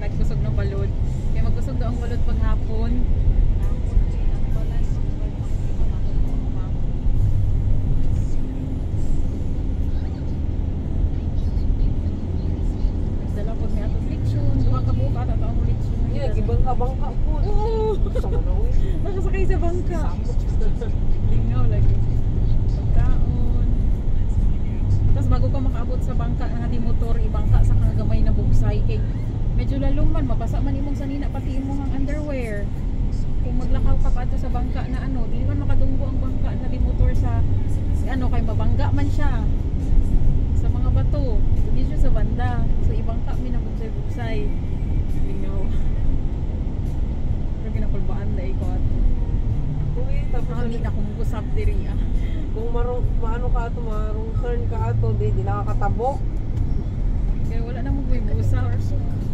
kahit kusog ng balod. Kaya magkusog daw ang balod paghapon. Nagdala po may atong leksyon. Duha ka buka at ang leksyon. Gibangka-bangka po. Oo! Nakasakay sa bangka. Lingaw lagi. Pagkaon. Tapos bago ka makaabot sa bangka ng ating motor, ibangka sa kagamay na bugsay. Kay medyo lalong man, mabasa man imong sanina pati imong underwear. Kung maglakaw ka pa ato sa bangka na ano, di man makadunggo ang bangka na di motor sa ano, kay mabangga man siya sa mga bato. Hindi siya sa banda. So ibangka mi na bugsay-bugsay. Lingaw. Pero ginapulbaan na ikaw ato. Uy, tapos Hindi na kung gusap diri ah. kung maano ka ato, marong turn ka ato, di nakakatabok. Kaya wala namang may gusap.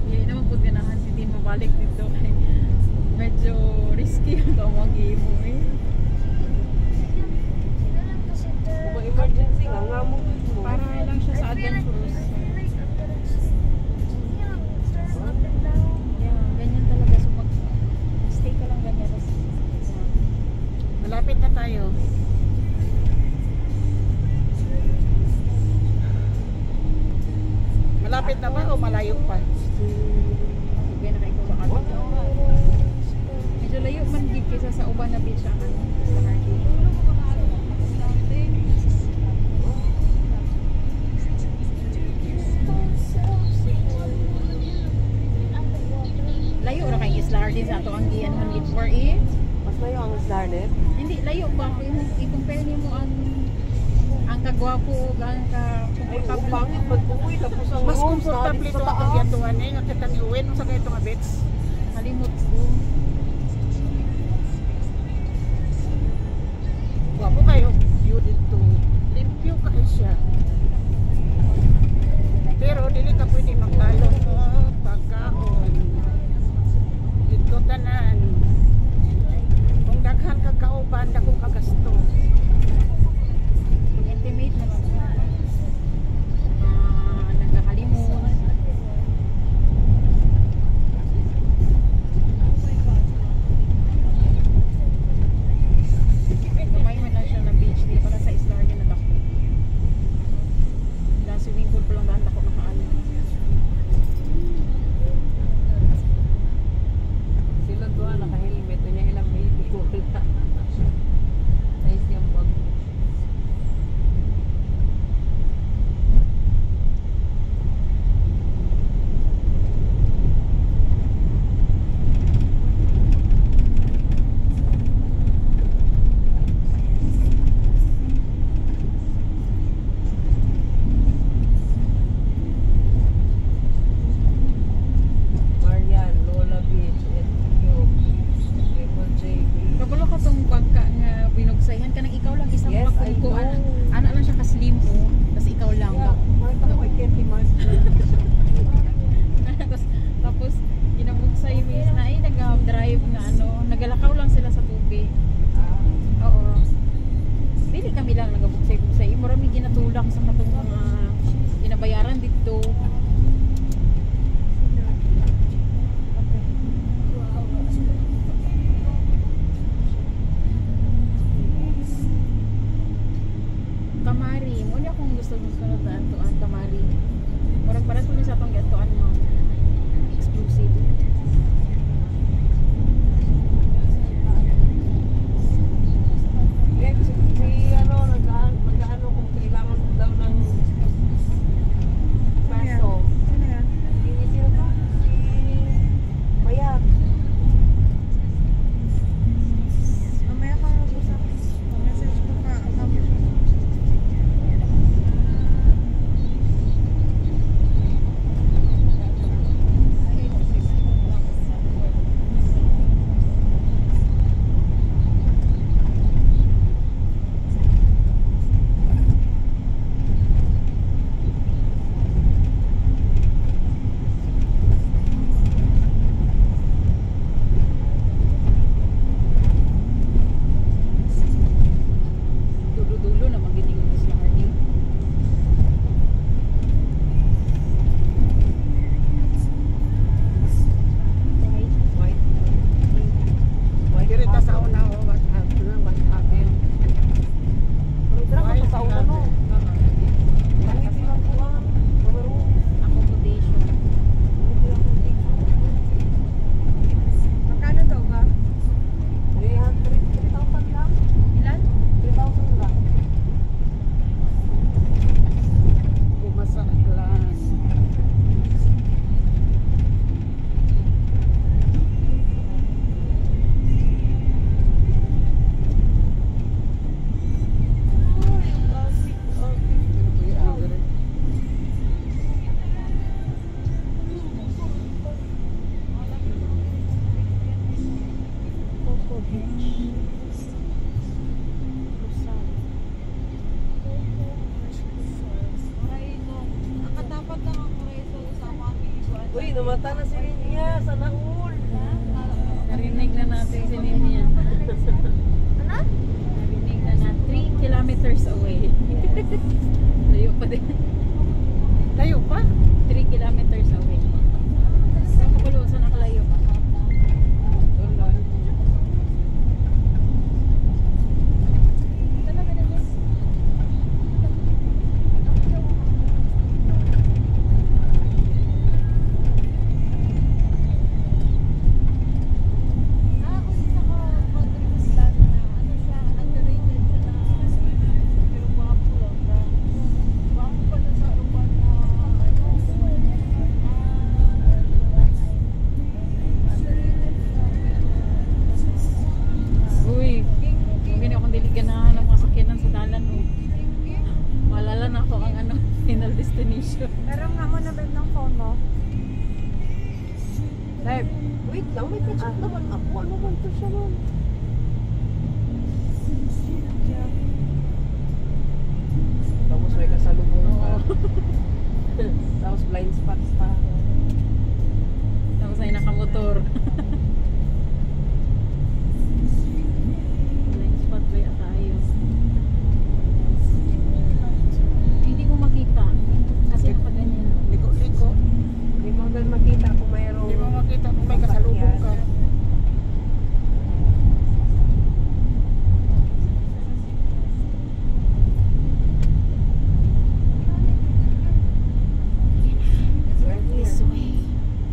Hindi naman po ganahan hindi mabalik dito. Ay, medyo risky ang tawagi mo eh. Kung ma-emergency nga, nga mo. Para lang siya sa adventurous. Yeah, ganyan talaga. So mag-stay ka lang ganyan. Malapit na tayo. Malapit na ba o malayo pa? Sige na kayo ba kami? Medyo layo man gid kaysa sa uban na beach ang ano, sa Hardy. Layo ra kay Isla Hardy sa ato ang gianhan before eh. Mas layo ang Islarnet. Hindi layo ba i-compare nimo ang kagwapo ug ang ka Ay, ang pangit magbuhay. Tapos ang Mas rooms na komportable dito ito sa ang taas. pagyantuan eh, nga kita niuwin sa kayo nga bits. halimot ko. Wapo kayo, view dito. Limpyo kayo siya. Pero dili ka pwede magkalon mo pagkaon. Dito tanan. Kung daghan ka kauban, dakong kagasto. Intimate naman. Naghahalimon. Gamay man lang siya na beach. Di para sa Isla Hardy na dako. Dahil swimming pool pa lang dahil dako nakaalam. Sila doon, naka-helmet. Doon yung ilang baby. Wala. Nice yung bag. Marian, Lola Beach, SQ, Raymond JB. Kabalo ka tong bangka nga binugsayhan ka nang ikaw lang isang Yes, I makungko. know. Ana lang siya ka-slim o. Tapos ikaw lang. Yeah, Marta ko, I can't imagine. tapos ginabugsay miss na ay nag-drive na ano. Nagalakaw lang sila sa tubig. Oo. Dili kami lang nagabugsay-bugsay. Marami ginatulak sa katong mga ginabayaran dito. Kamari, mo niya kung gusto mo sunod na antuan Kamari. Parang paras mo sa atong antuan mo. Exclusive. Eh, ano, mag-ano kung kailangan mo daw ng peso. Ano yan? Hindi sila to? Si Bayat. Mamaya ka mag-usap. Message ko ka. Uy, namata na si Linya sa naul. Narinig na natin si Ninia. Narinig na 3 kilometers away. Layo pa din. Layo pa? 3 kilometers away. Saan ka pala? Saan nakalayo? Uy, hindi akong diliganahan ng mga sakyanan sa dalan. Oh. Malala na ako ang ano, final destination. Pero nga mo na ba ng phone mo? Sir, wait lang, may catch-up naman ako. Ano man to siya nun? Tapos may kasalubong pa. Tapos blind spots pa. Tapos ay nakamotor. Blind spot ba yung tayo? Hindi ko makita. Kasi nakaganyan. Liko-liko. Hindi mo agad makita kung mayroong... Hindi mo makita kung may kasalubong ka. This way.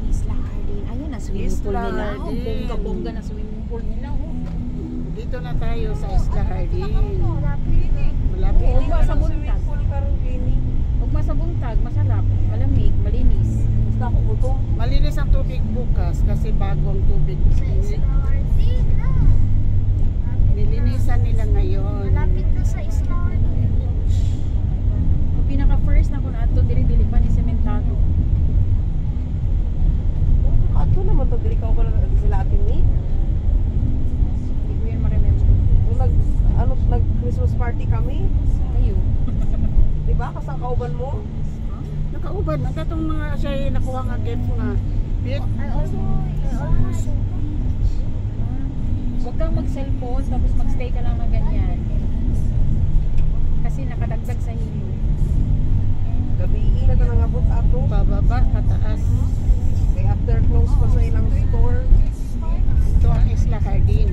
Isla Hardin. Ayun na, swimming pool Isla nila. Hardin. Oh, bongga-bongga na swimming pool nila. Oh. Dito na tayo sa Isla Hardin. Malapit Oo, na sa lang. buntag. Full karon clinic. Huwag masabuntag, masarap, malamig, malinis. Basta ako gutom. Malinis ang tubig bukas kasi bagong tubig. Nilinisan nila ngayon. Malapit na sa Isla Hardin. Ang pinaka-first na kung ato, dili-dili pa ni sementado. Ato naman to, dili ka ko na sila atin ni. Hindi ko yun ma-remember. Nung nag-Christmas party kami. Kayo. Diba? Kasang kauban mo. Nakauban. Ang tatong mga siya nakuha nga gift nga. Bit. Huwag kang mag-cellphone, tapos mag-stay ka lang na ganyan. Kasi nakadagdag sa hilo. Gabi na ka nangabot ato. Pababa, pataas. Kay after close pa sa ilang store. Ito ang Isla Hardin.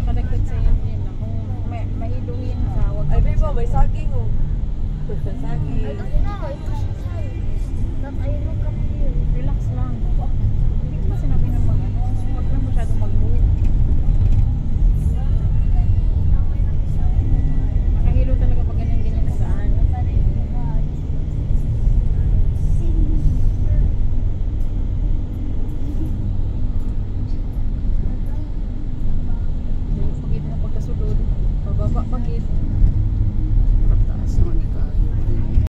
Nakadagdag sa hilo yun. Kung mahiluin ka, huwag Ay, kang babe, may saging oh. Saging. relax lang. Hindi ko ba sinabi na mag